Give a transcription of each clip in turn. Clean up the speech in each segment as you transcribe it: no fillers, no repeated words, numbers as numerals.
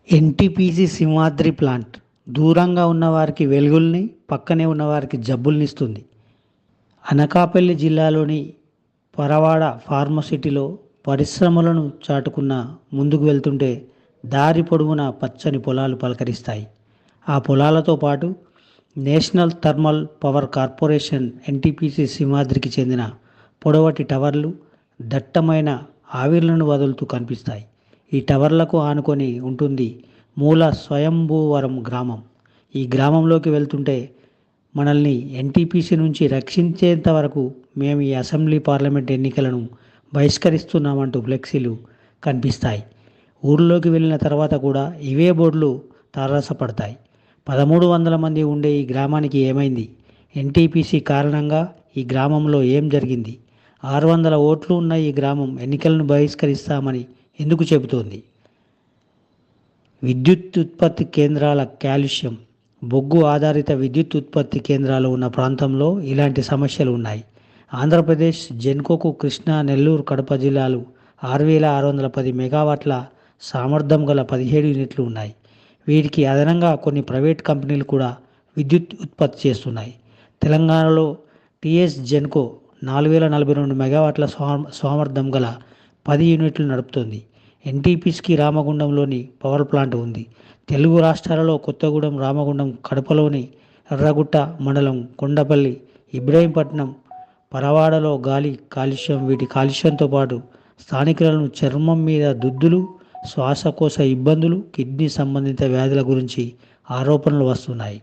NTPC Simhadri plant దూరంగా ఉన్నవారికి వెలుగుల్ని, పక్కనే ఉన్నవారికి జబ్బుల్నిస్తుంది. అనకాపల్లి జిల్లాలోని పరవాడ ఫార్మసిటీలో పరిశ్రమలను చాటుకున్న ముందుకు వెళ్తుంటే దారి పొడవునా పచ్చని పొలాలు పలకరిస్తాయి. ఆ పొలాలతో పాటు national thermal power corporation NTPC సింహాద్రికి చెందిన పొడవటి టవర్లు దట్టమైన ఆవిర్లను వదులుతూ కనిపిస్తాయి. ఈ టవర్లకు ఆనుకొని ఉంటుంది మూల స్వయంభూవరం గ్రామం. ఈ గ్రామంలోకి వెళ్తుంటే మనల్ని ఎన్టీపీసీ నుంచి రక్షించేంత వరకు మేము ఈ అసెంబ్లీ పార్లమెంట్ ఎన్నికలను బహిష్కరిస్తున్నామంటూ ఫ్లెక్సీలు కనిపిస్తాయి. ఊర్లోకి వెళ్ళిన తర్వాత కూడా ఇవే బోర్డులు తారసపడతాయి. 1300 మంది ఉండే ఈ గ్రామానికి ఏమైంది? ఎన్టీపీసీ కారణంగా ఈ గ్రామంలో ఏం జరిగింది? 600 ఓట్లు ఉన్న ఈ గ్రామం ఎన్నికలను బహిష్కరిస్తామని ఎందుకు చెబుతోంది? విద్యుత్ ఉత్పత్తి కేంద్రాల కాలుష్యం. బొగ్గు ఆధారిత విద్యుత్ ఉత్పత్తి కేంద్రాలు ఉన్న ప్రాంతంలో ఇలాంటి సమస్యలు ఉన్నాయి. ఆంధ్రప్రదేశ్ జెన్కోకు కృష్ణా, నెల్లూరు, కడప జిల్లాలు 6610 మెగావాట్ల సామర్థ్యం గల 17 యూనిట్లు ఉన్నాయి. వీటికి అదనంగా కొన్ని ప్రైవేట్ కంపెనీలు కూడా విద్యుత్ ఉత్పత్తి చేస్తున్నాయి. తెలంగాణలో టీఎస్ జెన్కో 4042 మెగావాట్ల సామర్థ్యం గల 10 యూనిట్లు నడుపుతోంది. ఎన్టీపీసీకి రామగుండంలోని పవర్ ప్లాంట్ ఉంది. తెలుగు రాష్ట్రాలలో కొత్తగూడెం, రామగుండం, కడపలోని ఎర్రగుట్ట మండలం, కొండపల్లి, ఇబ్రహీంపట్నం, పరవాడలో గాలి కాలుష్యం. వీటి కాలుష్యంతో పాటు స్థానికులను చర్మం మీద దుద్దులు, శ్వాసకోశ ఇబ్బందులు, కిడ్నీ సంబంధిత వ్యాధుల గురించి ఆరోపణలు వస్తున్నాయి.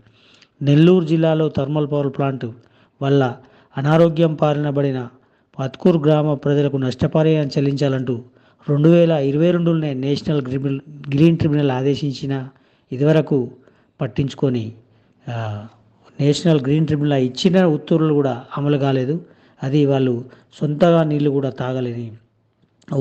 నెల్లూరు జిల్లాలో థర్మల్ పవర్ ప్లాంట్ వల్ల అనారోగ్యం పాలనబడిన పత్కూరు గ్రామ ప్రజలకు నష్టపరిహారం చెల్లించాలంటూ 2022లోనే నేషనల్ గ్రీన్ ట్రిబ్యునల్ ఆదేశించిన ఇదివరకు పట్టించుకొని నేషనల్ గ్రీన్ ట్రిబ్యునల్ ఇచ్చిన ఉత్తర్వులు కూడా అమలు కాలేదు. అది వాళ్ళు సొంతగా నీళ్లు కూడా తాగలేని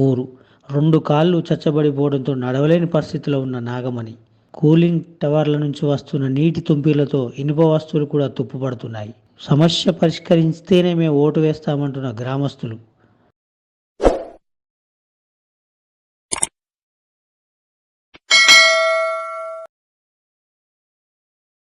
ఊరు. 2 కాళ్ళు చచ్చబడిపోవడంతో నడవలేని పరిస్థితిలో ఉన్న నాగమణి. కూలింగ్ టవర్ల నుంచి వస్తున్న నీటి తుంపిలతో ఇనుప వస్తువులు కూడా తుప్పుపడుతున్నాయి. సమస్య పరిష్కరిస్తేనే మేము ఓటు వేస్తామంటున్న గ్రామస్తులు.